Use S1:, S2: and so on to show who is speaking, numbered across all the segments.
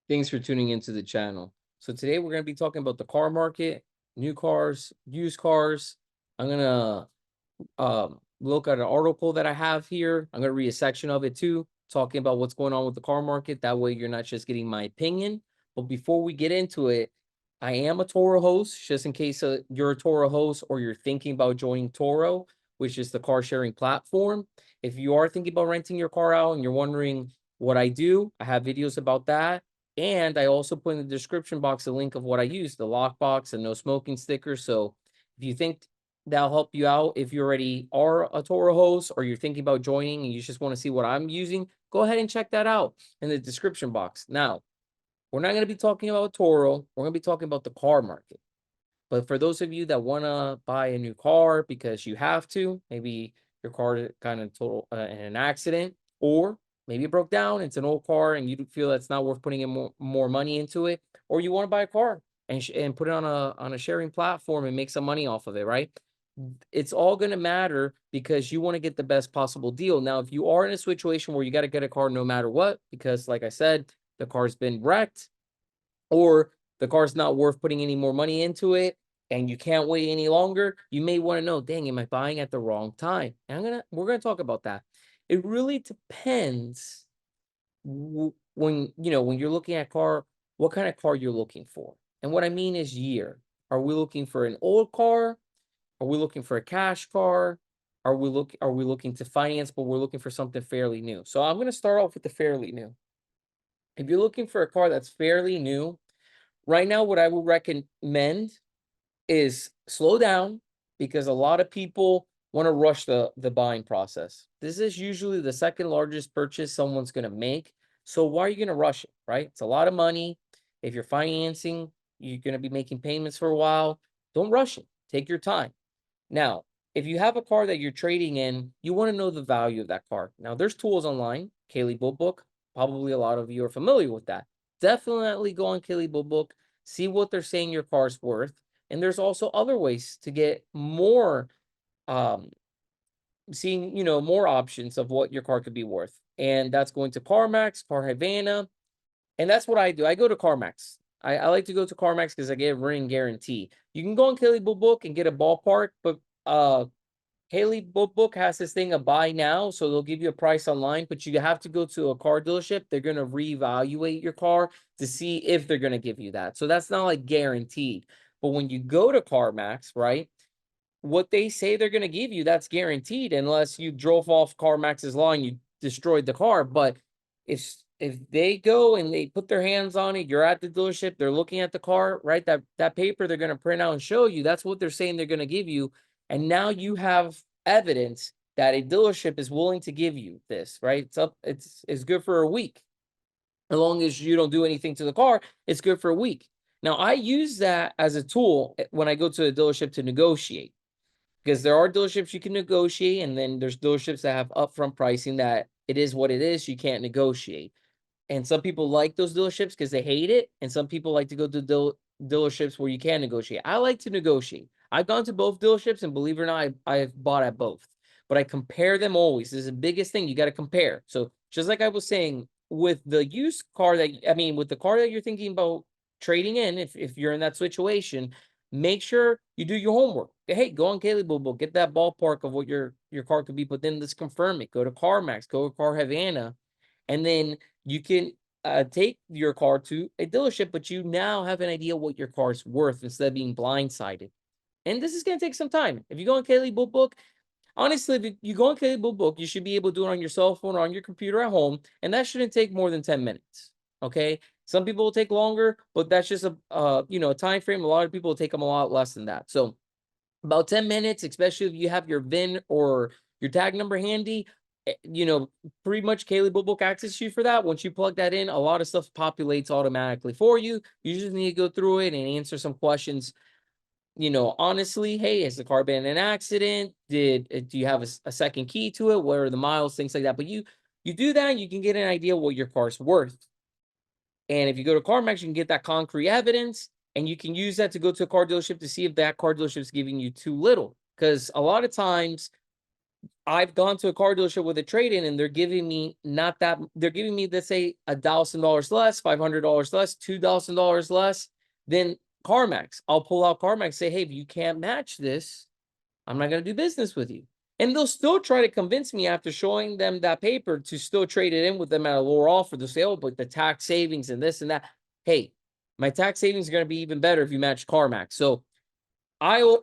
S1: Thanks for tuning into the channel. So today we're going to be talking about the car market, new cars, used cars. I'm going to look at an article that I have here. I'm going to read a section of it too, talking about what's going on with the car market. That way you're not just getting my opinion. But before we get into it, I am a Toro host, just in case you're a Toro host or you're thinking about joining Toro, which is the car sharing platform. If you are thinking about renting your car out and you're wondering what I do, I have videos about that. And I also put in the description box a link of what I use, the lockbox and no smoking sticker. So if you think that'll help you out, if you already are a Toro host or you're thinking about joining and you just want to see what I'm using, go ahead and check that out in the description box. Now, we're not going to be talking about Toro. We're going to be talking about the car market. But for those of you that want to buy a new car because you have to, maybe your car kind of total in an accident, or maybe it broke down, it's an old car and you feel that's not worth putting in more money into it, or you want to buy a car and put it on a sharing platform and make some money off of it, right? It's all going to matter because you want to get the best possible deal. Now, if you are in a situation where you got to get a car no matter what, because like I said, the car's been wrecked, or the car's not worth putting any more money into it, and you can't wait any longer, you may want to know, dang, am I buying at the wrong time? And we're gonna talk about that. It really depends when you're looking at car, what kind of car you're looking for. And what I mean is year. Are we looking for an old car? Are we looking for a cash car? Are we looking to finance, but we're looking for something fairly new? So I'm gonna start off with the fairly new. If you're looking for a car that's fairly new, right now, what I would recommend is slow down, because a lot of people want to rush the buying process. This is usually the second largest purchase someone's going to make. So why are you going to rush it, right? It's a lot of money. If you're financing, you're going to be making payments for a while. Don't rush it. Take your time. Now, if you have a car that you're trading in, you want to know the value of that car. Now, there's tools online, Kaylee Book Book. Probably a lot of you are familiar with that. Definitely go on Kaylee Book Book, see what they're saying your car's worth. And there's also other ways to get more, um, seeing, more options of what your car could be worth. And that's going to CarMax, Car Havana. And that's what I do. I go to CarMax. I like to go to CarMax because I get a ring guarantee. You can go on Kaylee Book Book and get a ballpark, but Kaylee Book Book has this thing of buy now, so they'll give you a price online, but you have to go to a car dealership. They're going to reevaluate your car to see if they're going to give you that. So that's not like guaranteed. But when you go to CarMax, right, what they say they're going to give you, that's guaranteed, unless you drove off CarMax's lawn and you destroyed the car. But if they go and they put their hands on it, you're at the dealership, they're looking at the car, right? That paper they're going to print out and show you, that's what they're saying they're going to give you. And now you have evidence that a dealership is willing to give you this, right? It's good for a week. As long as you don't do anything to the car, it's good for a week. Now, I use that as a tool when I go to a dealership to negotiate, because there are dealerships you can negotiate, and then there's dealerships that have upfront pricing that it is what it is, you can't negotiate. And some people like those dealerships because they hate it, and some people like to go to dealerships where you can negotiate. I like to negotiate. I've gone to both dealerships, and believe it or not, I've bought at both. But I compare them always. This is the biggest thing. You got to compare. So just like I was saying, with the used car with the car that you're thinking about trading in, if you're in that situation, make sure you do your homework. Hey, go on Kaylee Book Book, get that ballpark of what your car could be, but then let's confirm it. Go to CarMax, go to Car Havana, and then you can take your car to a dealership, but you now have an idea what your car's worth instead of being blindsided. And this is going to take some time. If you go on Kaylee Book Book, honestly, if you go on Kaylee Book Book, you should be able to do it on your cell phone or on your computer at home, and that shouldn't take more than 10 minutes. Okay. Some people will take longer, but that's just a time frame. A lot of people will take them a lot less than that. So about 10 minutes, especially if you have your VIN or your tag number handy, pretty much Kaylee Book Book access you for that. Once you plug that in, a lot of stuff populates automatically for you. You just need to go through it and answer some questions. Honestly, hey, has the car been in an accident? Do you have a second key to it? What are the miles? Things like that. But you do that, and you can get an idea what your car's worth. And if you go to CarMax, you can get that concrete evidence, and you can use that to go to a car dealership to see if that car dealership is giving you too little. Because a lot of times, I've gone to a car dealership with a trade-in and they're giving me not that, they're giving me, let's say, $1,000 less, $500 less, $2,000 less than CarMax. I'll pull out CarMax, say, hey, if you can't match this, I'm not going to do business with you. And they'll still try to convince me after showing them that paper to still trade it in with them at a lower offer. They'll say, oh, but the tax savings and this and that. Hey, my tax savings are going to be even better if you match CarMax. So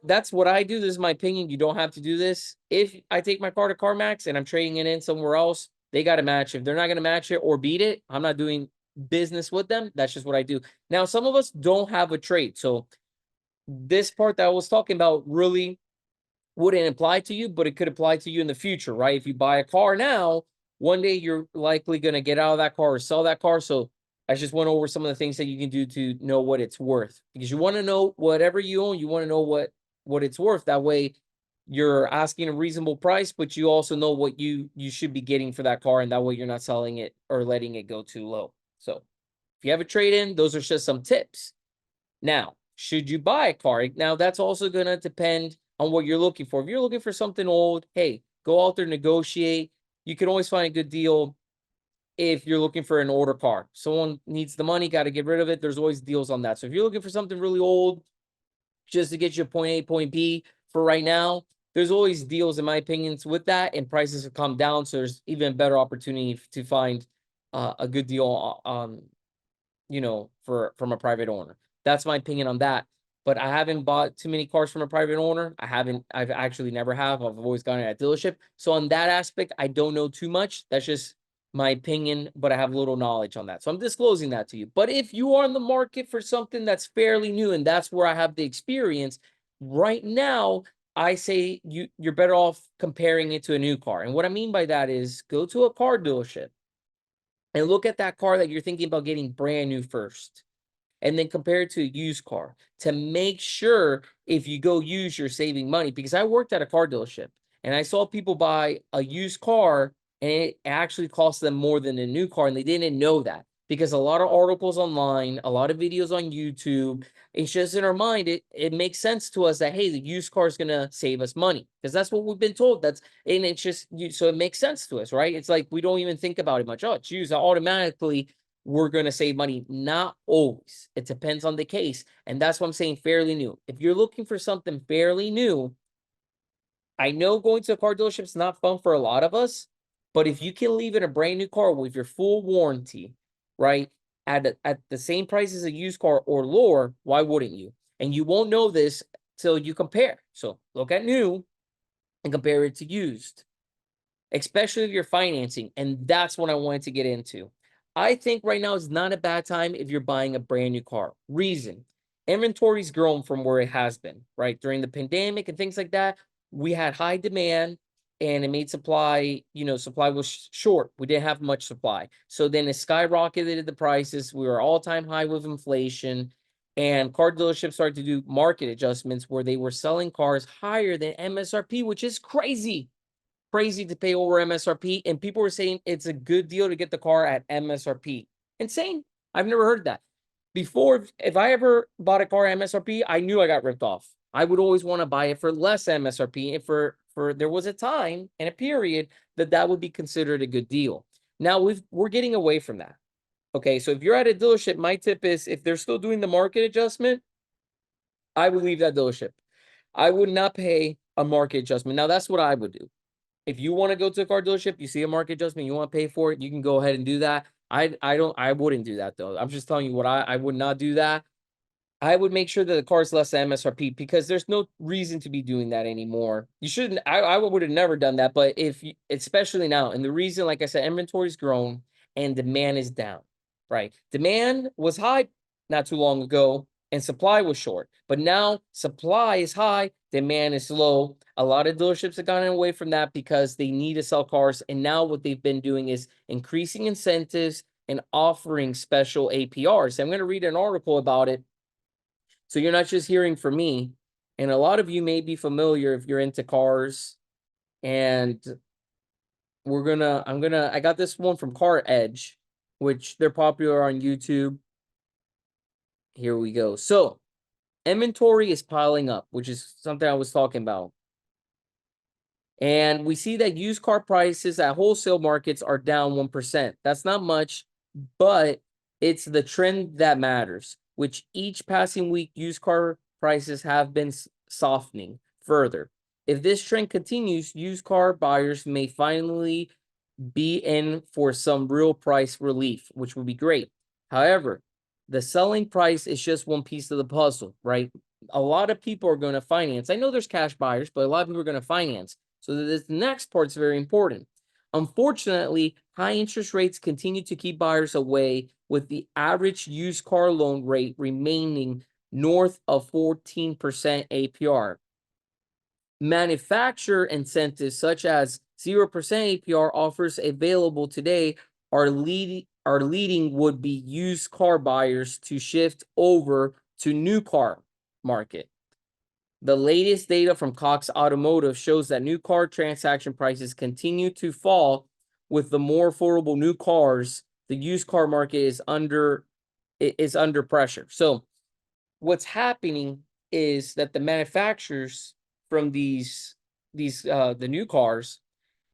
S1: that's what I do. This is my opinion. You don't have to do this. If I take my car to CarMax and I'm trading it in somewhere else, they got to match. If they're not going to match it or beat it, I'm not doing business with them. That's just what I do. Now, some of us don't have a trade. So this part that I was talking about really wouldn't apply to you, but it could apply to you in the future, right? If you buy a car now, one day you're likely going to get out of that car or sell that car. So I just went over some of the things that you can do to know what it's worth, because you want to know whatever you own, you want to know what it's worth. That way you're asking a reasonable price, but you also know what you should be getting for that car. And that way you're not selling it or letting it go too low. So if you have a trade-in, those are just some tips. Now, should you buy a car? Now, that's also going to depend on what you're looking for. If you're looking for something old, hey, go out there, negotiate. You can always find a good deal if you're looking for an older car. Someone needs the money, got to get rid of it. There's always deals on that. So if you're looking for something really old, just to get you point A, point B for right now, there's always deals, in my opinions, with that, and prices have come down. So there's even better opportunity to find a good deal, from a private owner. That's my opinion on that. But I haven't bought too many cars from a private owner. I've actually never have. I've always gone at a dealership. So on that aspect, I don't know too much. That's just my opinion, but I have little knowledge on that. So I'm disclosing that to you. But if you are in the market for something that's fairly new, and that's where I have the experience, right now, I say you're better off comparing it to a new car. And what I mean by that is go to a car dealership and look at that car that you're thinking about getting brand new first, and then compare it to a used car to make sure if you go used, you're saving money. Because I worked at a car dealership and I saw people buy a used car and it actually cost them more than a new car, and they didn't know that, because a lot of articles online, a lot of videos on YouTube, it's just in our mind, it makes sense to us that, hey, the used car is going to save us money, because that's what we've been told. And it's just, so it makes sense to us, right? It's like we don't even think about it much. Oh, it's used, automatically we're going to save money. Not always. It depends on the case. And that's what I'm saying, fairly new. If you're looking for something fairly new, I know going to a car dealership is not fun for a lot of us, but if you can leave in a brand new car with your full warranty, right, at the same price as a used car or lower, why wouldn't you? And you won't know this till you compare. So look at new and compare it to used, especially if you're financing. And that's what I wanted to get into. I think right now is not a bad time if you're buying a brand new car. Reason: inventory's grown from where it has been, right? During the pandemic and things like that, we had high demand and it made supply, supply was short. We didn't have much supply. So then it skyrocketed the prices. We were all-time high with inflation. And car dealerships started to do market adjustments where they were selling cars higher than MSRP, which is crazy to pay over MSRP. And people were saying it's a good deal to get the car at MSRP. Insane. I've never heard that. Before, if I ever bought a car at MSRP, I knew I got ripped off. I would always want to buy it for less MSRP. And for there was a time and a period that would be considered a good deal. Now we're getting away from that. Okay, so if you're at a dealership, my tip is, if they're still doing the market adjustment, I would leave that dealership. I would not pay a market adjustment. Now that's what I would do. If you want to go to a car dealership, you see a market adjustment, you want to pay for it, you can go ahead and do that. I wouldn't do that though. I'm just telling you what I would not do that. I would make sure that the car is less than MSRP, because there's no reason to be doing that anymore. You shouldn't. I would have never done that. But especially now, and the reason, like I said, inventory's grown and demand is down, right? Demand was high not too long ago and supply was short. But now supply is high, demand is low. A lot of dealerships have gotten away from that because they need to sell cars. And now what they've been doing is increasing incentives and offering special APRs. I'm going to read an article about it, so you're not just hearing from me. And a lot of you may be familiar if you're into cars. And I got this one from Car Edge, which they're popular on YouTube. Here we go. So inventory is piling up, which is something I was talking about. And we see that used car prices at wholesale markets are down 1%. That's not much, but it's the trend that matters, which each passing week, used car prices have been softening further. If this trend continues, used car buyers may finally be in for some real price relief, which would be great. However, the selling price is just one piece of the puzzle, right? A lot of people are going to finance. I know there's cash buyers, but a lot of people are going to finance. So this next part's very important. Unfortunately, high interest rates continue to keep buyers away, with the average used car loan rate remaining north of 14% APR. Manufacturer incentives such as 0% APR offers available today are leading would-be used car buyers to shift over to new car market. The latest data from Cox Automotive shows that new car transaction prices continue to fall. With the more affordable new cars, the used car market is under pressure. So what's happening is that the manufacturers from the new cars,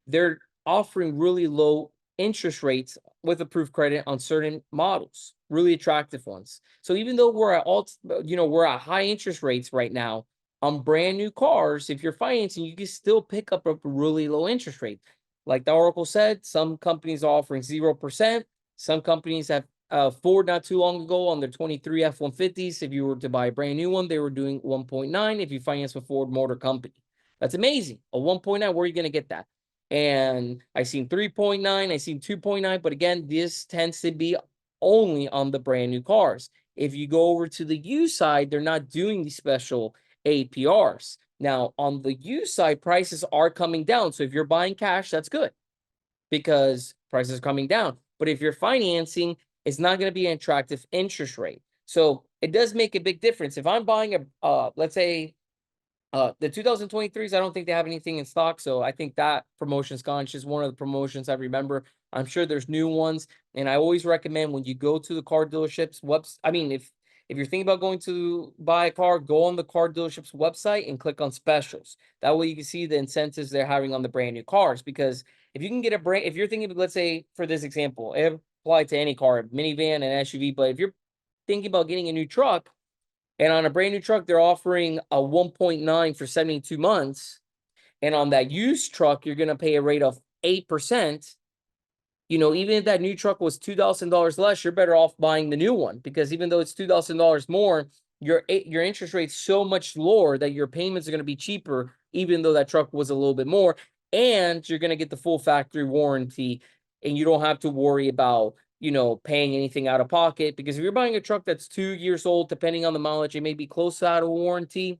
S1: they're offering really low interest rates with approved credit on certain models, really attractive ones. So even though we're at high interest rates right now on brand new cars, if you're financing, you can still pick up a really low interest rate. Like the Oracle said, some companies are offering 0%. Some companies have Ford not too long ago on their 23 F-150s. If you were to buy a brand new one, they were doing 1.9 if you finance with Ford Motor Company. That's amazing. A 1.9, where are you going to get that? And I seen 3.9, I seen 2.9, but again, this tends to be only on the brand new cars. If you go over to the used side, they're not doing these special APRs. Now, on the used side, prices are coming down. So if you're buying cash, that's good because prices are coming down. But if you're financing, it's not going to be an attractive interest rate. So it does make a big difference. If I'm buying let's say, the 2023s, I don't think they have anything in stock. So I think that promotion's gone. It's just one of the promotions I remember. I'm sure there's new ones. And I always recommend when you go to the car dealerships if you're thinking about going to buy a car, go on the car dealership's website and click on specials. That way you can see the incentives they're having on the brand new cars. Because if you can get if you're thinking, let's say for this example, it applied to any car, minivan and SUV, but if you're thinking about getting a new truck, and on a brand new truck, they're offering a 1.9 for 72 months. And on that used truck, you're going to pay a rate of 8%. Even if that new truck was $2,000 less, you're better off buying the new one, because even though it's $2,000 more, your interest rate's so much lower that your payments are going to be cheaper, even though that truck was a little bit more. And you're going to get the full factory warranty, and you don't have to worry about paying anything out of pocket. Because if you're buying a truck that's 2 years old, depending on the mileage, it may be close out of warranty,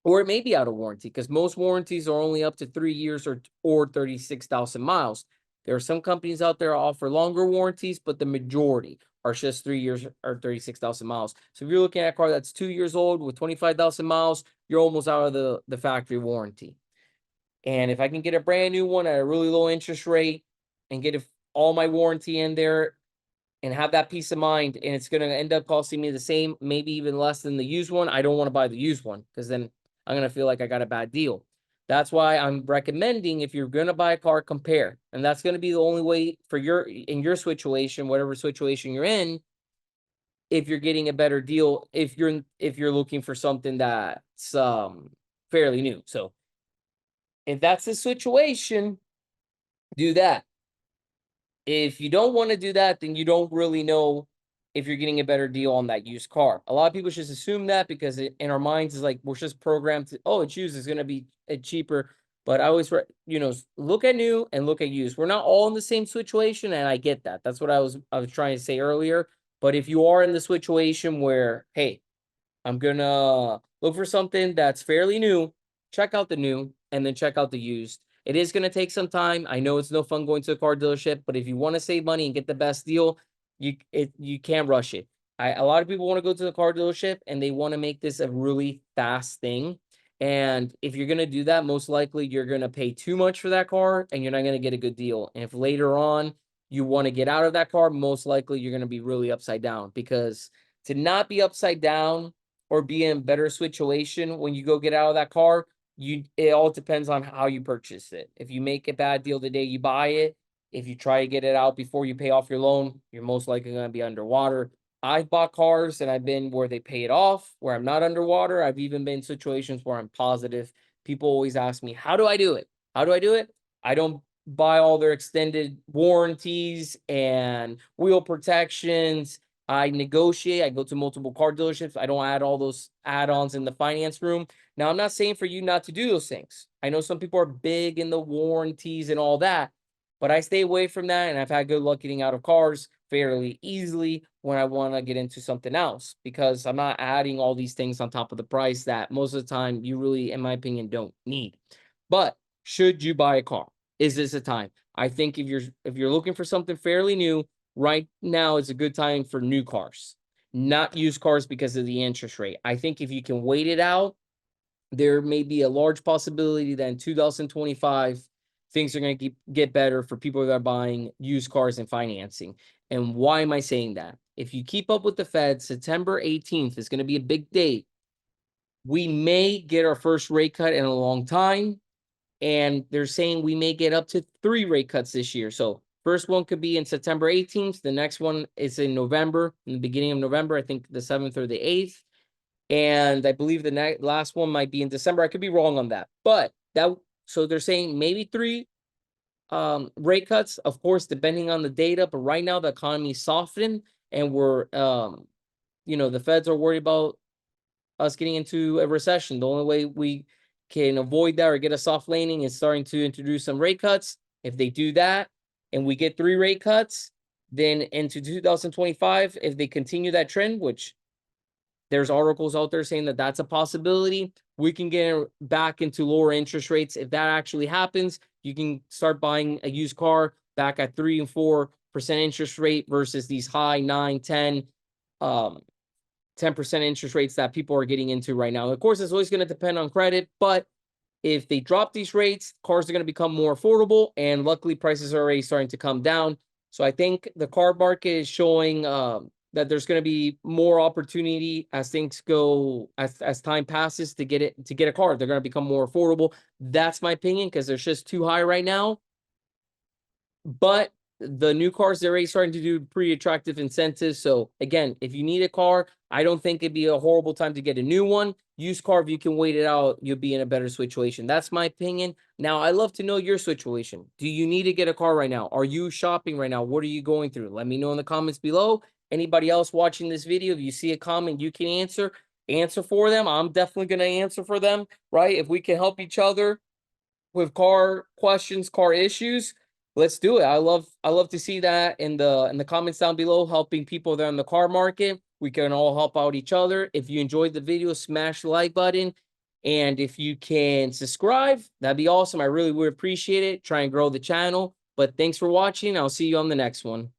S1: or it may be out of warranty, because most warranties are only up to 3 years or 36,000 miles. There are some companies out there that offer longer warranties, but the majority are just 3 years or 36,000 miles. So if you're looking at a car that's 2 years old with 25,000 miles, you're almost out of the factory warranty. And if I can get a brand new one at a really low interest rate and get all my warranty in there and have that peace of mind, and it's going to end up costing me the same, maybe even less than the used one, I don't want to buy the used one, because then I'm going to feel like I got a bad deal. That's why I'm recommending, if you're going to buy a car, compare. And that's going to be the only way in your situation, whatever situation you're in, if you're getting a better deal, if you're looking for something that's fairly new. So if that's the situation, do that. If you don't want to do that, then you don't really know if you're getting a better deal on that used car. A lot of people just assume that, because in our minds is like, we're just programmed to, it's used, it's going to be cheaper. But I always, look at new and look at used. We're not all in the same situation, and I get that. That's what I was trying to say earlier. But if you are in the situation where, hey, I'm gonna look for something that's fairly new, check out the new and then check out the used. It is going to take some time. I know it's no fun going to a car dealership, but if you want to save money and get the best deal, you can't rush it. A lot of people want to go to the car dealership and they want to make this a really fast thing. And if you're going to do that, most likely you're going to pay too much for that car and you're not going to get a good deal. And if later on you want to get out of that car, most likely you're going to be really upside down, because to not be upside down or be in a better situation when you go get out of that car, it all depends on how you purchase it. If you make a bad deal the day you buy it, if you try to get it out before you pay off your loan, you're most likely going to be underwater. I've bought cars and I've been where they pay it off, where I'm not underwater. I've even been in situations where I'm positive. People always ask me, how do I do it? How do I do it? I don't buy all their extended warranties and wheel protections. I negotiate. I go to multiple car dealerships. I don't add all those add-ons in the finance room. Now, I'm not saying for you not to do those things. I know some people are big in the warranties and all that, but I stay away from that. And I've had good luck getting out of cars fairly easily when I want to get into something else, because I'm not adding all these things on top of the price that most of the time you really, in my opinion, don't need. But should you buy a car? Is this a time? I think if you're looking for something fairly new, right now is a good time for new cars, not used cars because of the interest rate. I think if you can wait it out, there may be a large possibility that in 2025, things are going to get better for people that are buying used cars and financing. And why am I saying that? If you keep up with the Fed, September 18th is going to be a big date. We may get our first rate cut in a long time. And they're saying we may get up to 3 rate cuts this year. So first one could be in September 18th. The next one is in November, in the beginning of November, I think the 7th or the 8th. And I believe the last one might be in December. I could be wrong on that. But so they're saying maybe 3 rate cuts, of course, depending on the data. But right now the economy is softening and we're the feds are worried about us getting into a recession. The only way we can avoid that or get a soft landing is starting to introduce some rate cuts. If they do that and we get 3 rate cuts, then into 2025, if they continue that trend, which there's articles out there saying that that's a possibility, we can get back into lower interest rates. If that actually happens, you can start buying a used car back at 3 and 4% interest rate versus these high 9, 10, 10% interest rates that people are getting into right now. Of course, it's always going to depend on credit, but if they drop these rates, cars are going to become more affordable, and luckily prices are already starting to come down. So I think the car market is showing that there's going to be more opportunity as things go, as time passes to get a car. They're going to become more affordable. That's my opinion, because they're just too high right now. But the new cars, they're already starting to do pretty attractive incentives. So again, if you need a car, I don't think it'd be a horrible time to get a new one. Used car, if you can wait it out, you'll be in a better situation. That's my opinion. Now, I love to know your situation. Do you need to get a car right now? Are you shopping right now? What are you going through? Let me know in the comments below. Anybody else watching this video, if you see a comment you can answer for them. I'm definitely going to answer for them, right? If we can help each other with car questions, car issues, let's do it. I love to see that in the comments down below, helping people that are in the car market. We can all help out each other. If you enjoyed the video, smash the like button. And if you can subscribe, that'd be awesome. I really would appreciate it. Try and grow the channel. But thanks for watching. I'll see you on the next one.